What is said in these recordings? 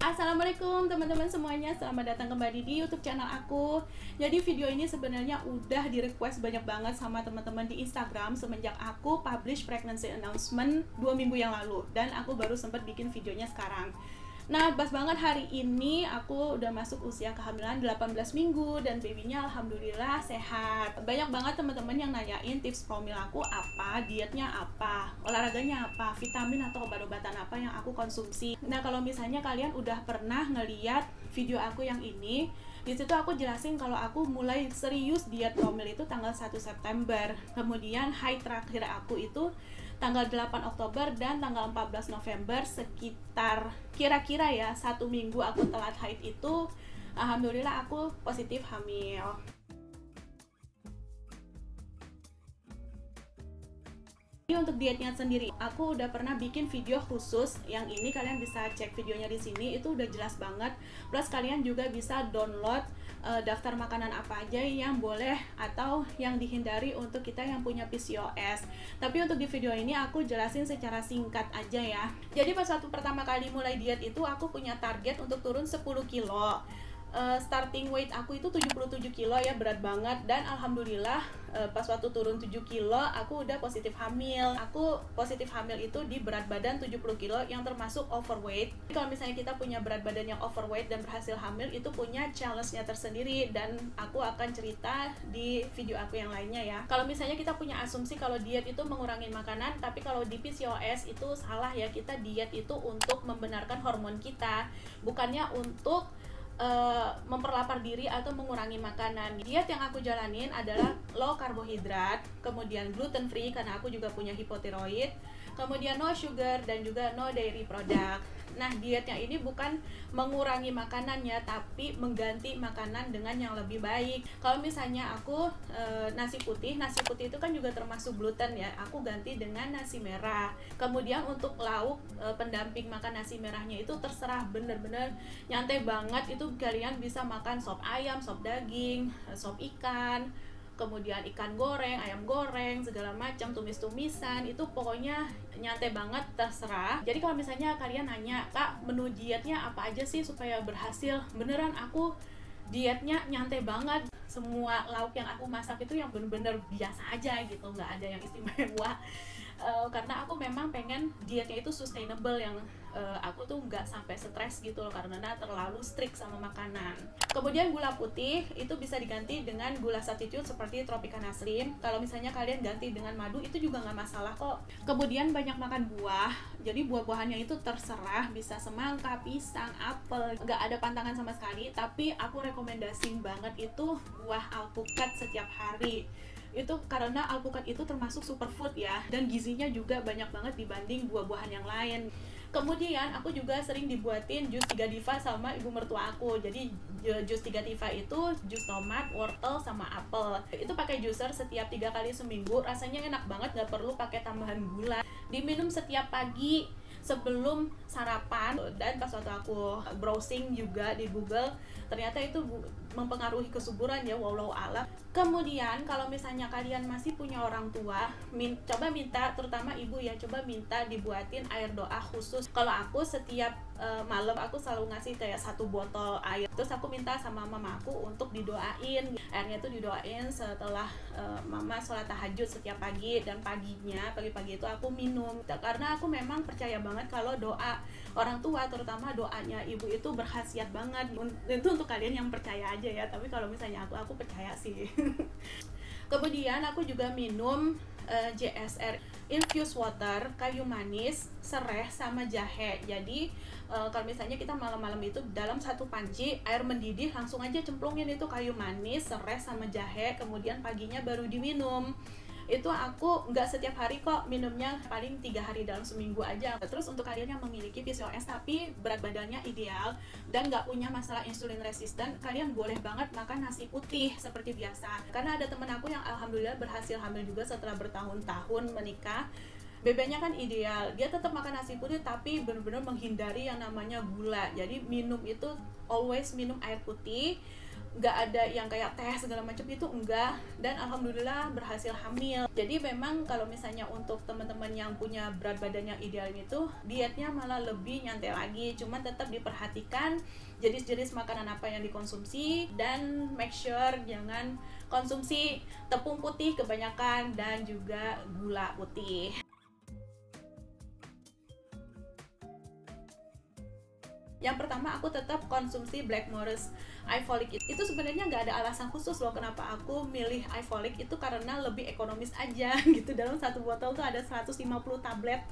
Assalamualaikum teman-teman semuanya, selamat datang kembali di YouTube channel aku. Jadi video ini sebenarnya udah di request banyak banget sama teman-teman di Instagram semenjak aku publish pregnancy announcement 2 minggu yang lalu, dan aku baru sempat bikin videonya sekarang. Nah, pas banget hari ini aku udah masuk usia kehamilan 18 minggu dan babynya alhamdulillah sehat. Banyak banget teman-teman yang nanyain tips promil aku apa, dietnya apa, olahraganya apa, vitamin atau obat-obatan apa yang aku konsumsi. Nah, kalau misalnya kalian udah pernah ngeliat video aku yang ini, di situ aku jelasin kalau aku mulai serius diet promil itu tanggal 1 September. Kemudian high terakhir aku itu tanggal 8 Oktober dan tanggal 14 November, sekitar kira-kira ya 1 minggu aku telat haid itu, alhamdulillah aku positif hamil. Untuk dietnya sendiri, aku udah pernah bikin video khusus. Yang ini kalian bisa cek videonya di sini, itu udah jelas banget. Plus kalian juga bisa download daftar makanan apa aja yang boleh atau yang dihindari untuk kita yang punya PCOS. Tapi untuk di video ini aku jelasin secara singkat aja ya. Jadi pas waktu pertama kali mulai diet itu aku punya target untuk turun 10 kilo. Starting weight aku itu 77 kilo ya, berat banget. Dan alhamdulillah pas waktu turun 7 kilo aku udah positif hamil. Aku positif hamil itu di berat badan 70 kilo yang termasuk overweight. Kalau misalnya kita punya berat badan yang overweight dan berhasil hamil, itu punya challenge-nya tersendiri, dan aku akan cerita di video aku yang lainnya ya. Kalau misalnya kita punya asumsi kalau diet itu mengurangi makanan, tapi kalau di PCOS itu salah ya. Kita diet itu untuk membenarkan hormon kita, bukannya untuk memperlapar diri atau mengurangi makanan. Diet yang aku jalanin adalah low karbohidrat, kemudian gluten free karena aku juga punya hipotiroid, kemudian no sugar dan juga no dairy product. Nah, dietnya ini bukan mengurangi makanannya, tapi mengganti makanan dengan yang lebih baik. Kalau misalnya aku nasi putih itu kan juga termasuk gluten ya, aku ganti dengan nasi merah. Kemudian untuk lauk pendamping makan nasi merahnya itu terserah, bener-bener nyantai banget. Itu kalian bisa makan sop ayam, sop daging, sop ikan, kemudian ikan goreng, ayam goreng, segala macam, tumis-tumisan, itu pokoknya nyantai banget, terserah. Jadi kalau misalnya kalian nanya, Kak, menu dietnya apa aja sih supaya berhasil? Beneran aku dietnya nyantai banget. Semua lauk yang aku masak itu yang bener-bener biasa aja gitu, nggak ada yang istimewa. Karena aku memang pengen dietnya itu sustainable, yang aku tuh nggak sampai stres gitu loh karena terlalu strict sama makanan. Kemudian gula putih itu bisa diganti dengan gula substitute seperti Tropicana Slim. Kalau misalnya kalian ganti dengan madu itu juga nggak masalah kok. Kemudian banyak makan buah, jadi buah-buahannya itu terserah, bisa semangka, pisang, apel, nggak ada pantangan sama sekali. Tapi aku rekomendasiin banget itu buah alpukat setiap hari. Itu karena alpukat itu termasuk superfood ya, dan gizinya juga banyak banget dibanding buah-buahan yang lain. Kemudian aku juga sering dibuatin jus 3 Diva sama ibu mertua aku. Jadi jus 3 Diva itu jus tomat, wortel, sama apel. Itu pakai juicer setiap 3 kali seminggu. Rasanya enak banget, gak perlu pakai tambahan gula. Diminum setiap pagi sebelum sarapan. Dan pas waktu aku browsing juga di Google, ternyata itu mempengaruhi kesuburan ya, walau alam. Kemudian kalau misalnya kalian masih punya orang tua, coba minta, terutama ibu ya, coba minta dibuatin air doa khusus. Kalau aku setiap malam aku selalu ngasih kayak 1 botol air, terus aku minta sama mama aku untuk didoain. Airnya itu didoain setelah mama sholat tahajud setiap pagi, dan pagi-pagi itu aku minum, karena aku memang percaya banget kalau doa orang tua, terutama doanya ibu itu berkhasiat banget. Itu untuk kalian yang percaya aja ya, tapi kalau misalnya aku percaya sih. Kemudian aku juga minum JSR infused water, kayu manis, sereh, sama jahe. Jadi kalau misalnya kita malam-malam itu dalam 1 panci air mendidih langsung aja cemplungin itu kayu manis, sereh, sama jahe, kemudian paginya baru diminum. Itu aku nggak setiap hari kok minumnya, paling 3 hari dalam seminggu aja. Terus untuk kalian yang memiliki PCOS tapi berat badannya ideal dan nggak punya masalah insulin resisten, kalian boleh banget makan nasi putih seperti biasa. Karena ada temen aku yang alhamdulillah berhasil hamil juga setelah bertahun-tahun menikah. BB-nya kan ideal, dia tetap makan nasi putih tapi benar-benar menghindari yang namanya gula. Jadi minum itu always minum air putih. nggak ada yang kayak tes segala macam itu enggak, dan alhamdulillah berhasil hamil. Jadi memang kalau misalnya untuk teman-teman yang punya berat badan yang ideal itu dietnya malah lebih nyantai lagi, cuman tetap diperhatikan jenis-jenis makanan apa yang dikonsumsi, dan make sure jangan konsumsi tepung putih kebanyakan dan juga gula putih. Yang pertama, aku tetap konsumsi Blackmores iFolic. Itu sebenarnya nggak ada alasan khusus loh kenapa aku milih iFolic, itu karena lebih ekonomis aja gitu. Dalam satu botol tuh ada 150 tablet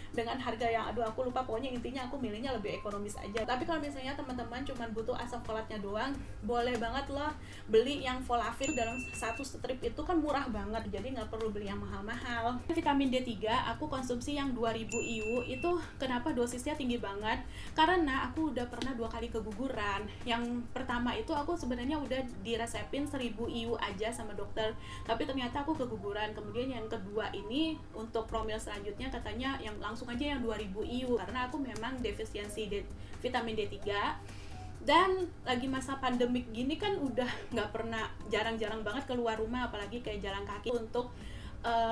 dengan harga yang aduh aku lupa, pokoknya intinya aku milihnya lebih ekonomis aja. Tapi kalau misalnya teman-teman cuma butuh asam folatnya doang, boleh banget loh beli yang Folavir. Dalam satu strip itu kan murah banget, jadi nggak perlu beli yang mahal-mahal. Vitamin D3 aku konsumsi yang 2000 IU. Itu kenapa dosisnya tinggi banget? Karena aku udah pernah 2 kali keguguran. Yang pertama itu aku sebenarnya udah diresepin 1000 IU aja sama dokter, tapi ternyata aku keguguran. Kemudian yang kedua ini untuk promil selanjutnya katanya yang langsung aja yang 2000 IU, karena aku memang defisiensi vitamin D3. Dan lagi masa pandemik gini kan udah nggak pernah, jarang-jarang banget keluar rumah, apalagi kayak jalan kaki untuk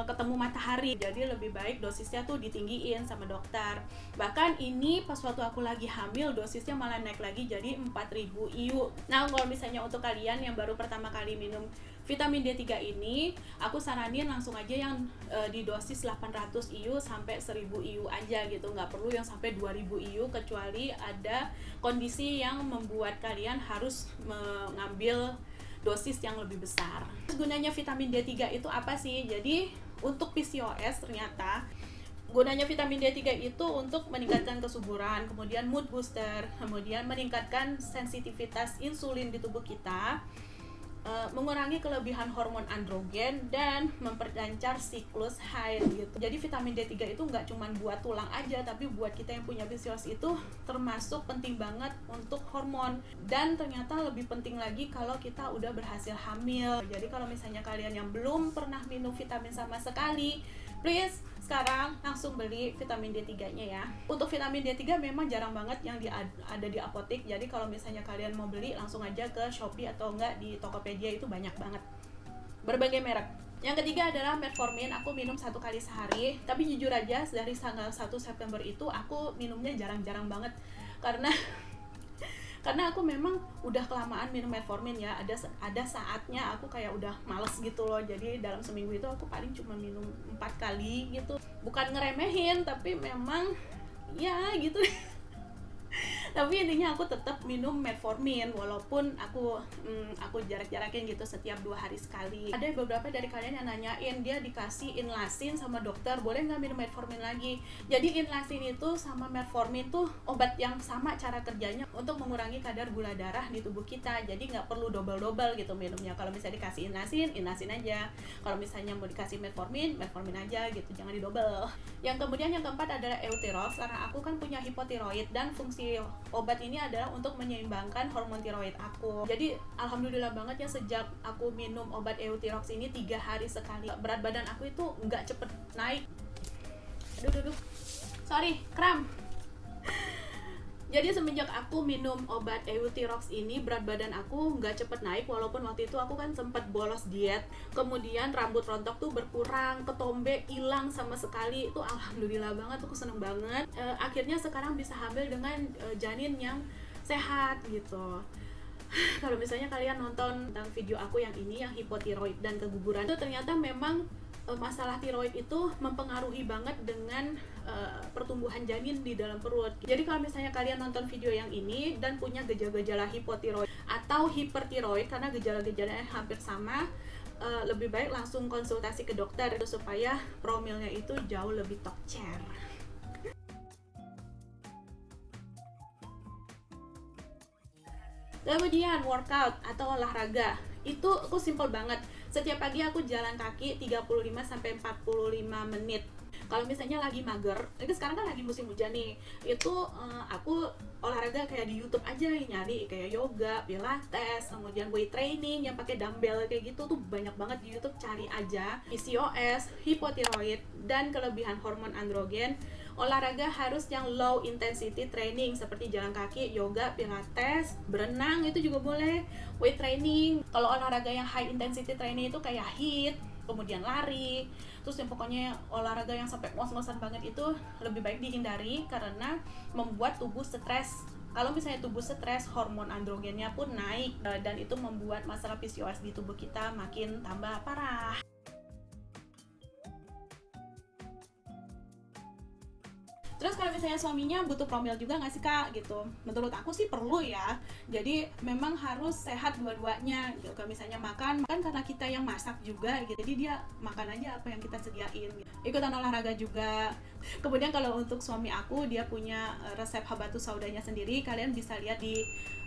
ketemu matahari. Jadi lebih baik dosisnya tuh ditinggiin sama dokter. Bahkan ini pas waktu aku lagi hamil dosisnya malah naik lagi jadi 4000 IU. Nah kalau misalnya untuk kalian yang baru pertama kali minum vitamin D3 ini, aku saranin langsung aja yang di dosis 800 IU sampai 1000 IU aja gitu, nggak perlu yang sampai 2000 IU kecuali ada kondisi yang membuat kalian harus mengambil dosis yang lebih besar. Gunanya vitamin D3 itu apa sih? Jadi untuk PCOS ternyata gunanya vitamin D3 itu untuk meningkatkan kesuburan, kemudian mood booster, kemudian meningkatkan sensitivitas insulin di tubuh kita, mengurangi kelebihan hormon androgen, dan memperlancar siklus haid gitu. Jadi vitamin D3 itu nggak cuma buat tulang aja, tapi buat kita yang punya PCOS itu termasuk penting banget untuk hormon. Dan ternyata lebih penting lagi kalau kita udah berhasil hamil. Jadi kalau misalnya kalian yang belum pernah minum vitamin sama sekali, please sekarang langsung beli vitamin D3-nya ya. Untuk vitamin D3 memang jarang banget yang ada di apotek. Jadi kalau misalnya kalian mau beli langsung aja ke Shopee atau enggak di Tokopedia, itu banyak banget. Berbagai merek. Yang ketiga adalah metformin. Aku minum 1 kali sehari. Tapi jujur aja dari tanggal 1 September itu aku minumnya jarang-jarang banget. Karena aku memang udah kelamaan minum metformin ya. Ada saatnya aku kayak udah males gitu loh. Jadi dalam seminggu itu aku paling cuma minum 4 kali gitu. Bukan ngeremehin, tapi memang ya gitu. Tapi intinya aku tetap minum metformin walaupun aku jarak-jarakin gitu setiap 2 hari sekali. Ada beberapa dari kalian yang nanyain, dia dikasih Inlasin sama dokter, boleh nggak minum metformin lagi? Jadi Inlasin itu sama metformin tuh obat yang sama cara kerjanya untuk mengurangi kadar gula darah di tubuh kita. Jadi nggak perlu double-double gitu minumnya. Kalau misalnya dikasih Inlasin aja. Kalau misalnya mau dikasih metformin aja gitu, jangan didouble. Yang kemudian yang keempat adalah Euthyrox, karena aku kan punya hipotiroid dan fungsi obat ini adalah untuk menyeimbangkan hormon tiroid aku. Jadi alhamdulillah banget ya, sejak aku minum obat Euthyrox ini 3 hari sekali, berat badan aku itu nggak cepet naik. Aduh, sorry, kram. Jadi semenjak aku minum obat Euthyrox ini, berat badan aku nggak cepet naik, walaupun waktu itu aku kan sempat bolos diet. Kemudian rambut rontok tuh berkurang, ketombe hilang sama sekali. Itu alhamdulillah banget, aku seneng banget. Akhirnya sekarang bisa hamil dengan janin yang sehat gitu. Kalau misalnya kalian nonton tentang video aku yang ini, yang hipotiroid dan keguguran, itu ternyata memang masalah tiroid itu mempengaruhi banget dengan pertumbuhan janin di dalam perut. Jadi kalau misalnya kalian nonton video yang ini dan punya gejala-gejala hipotiroid atau hipertiroid, karena gejala-gejalanya hampir sama, lebih baik langsung konsultasi ke dokter supaya promilnya itu jauh lebih tokcer. Kemudian workout atau olahraga, itu aku simple banget. Setiap pagi aku jalan kaki 35-45 menit. Kalau misalnya lagi mager, itu sekarang kan lagi musim hujan nih, itu aku olahraga kayak di YouTube aja, nyari kayak yoga, pilates, kemudian weight training yang pakai dumbbell kayak gitu tuh banyak banget di YouTube. Cari aja PCOS, hipotiroid, dan kelebihan hormon androgen olahraga harus yang low intensity training seperti jalan kaki, yoga, pilates, berenang itu juga boleh, weight training. Kalau olahraga yang high intensity training itu kayak HIIT, kemudian lari, terus yang pokoknya olahraga yang sampai ngos-ngosan banget itu lebih baik dihindari karena membuat tubuh stres. Kalau misalnya tubuh stres, hormon androgennya pun naik dan itu membuat masalah PCOS di tubuh kita makin tambah parah. Terus kalau misalnya suaminya butuh promil juga nggak sih kak gitu? Menurut aku sih perlu ya. Jadi memang harus sehat dua-duanya gitu. Kalau misalnya makan karena kita yang masak juga gitu. Jadi dia makan aja apa yang kita sediain gitu. Ikutan olahraga juga. Kemudian kalau untuk suami aku, dia punya resep habatus saudanya sendiri. Kalian bisa lihat di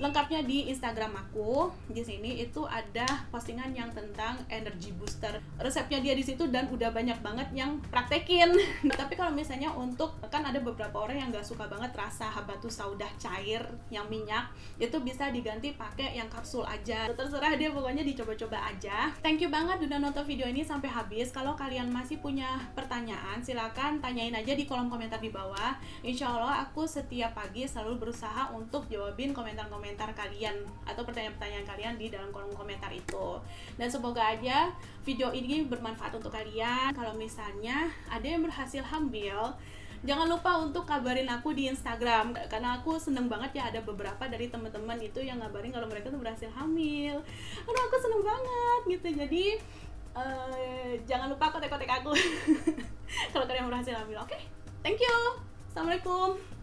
lengkapnya di Instagram aku. Di sini itu ada postingan yang tentang energy booster. Resepnya dia di situ dan udah banyak banget yang praktekin. Tapi kalau misalnya untuk kan ada beberapa orang yang nggak suka banget rasa habatus sauda cair yang minyak, itu bisa diganti pakai yang kapsul aja. Terserah dia, pokoknya dicoba-coba aja. Thank you banget udah nonton video ini sampai habis. Kalau kalian masih punya pertanyaan, silakan tanyain aja di kolom komentar di bawah. Insya Allah aku setiap pagi selalu berusaha untuk jawabin komentar-komentar kalian atau pertanyaan-pertanyaan kalian di dalam kolom komentar itu. Dan semoga aja video ini bermanfaat untuk kalian. Kalau misalnya ada yang berhasil hamil, jangan lupa untuk kabarin aku di Instagram karena aku seneng banget ya, ada beberapa dari teman-teman itu yang ngabarin kalau mereka tuh berhasil hamil. Aduh, aku seneng banget gitu. Jadi jangan lupa kontak-kontak aku kalau kalian berhasil hamil. Oke, thank you. Assalamualaikum.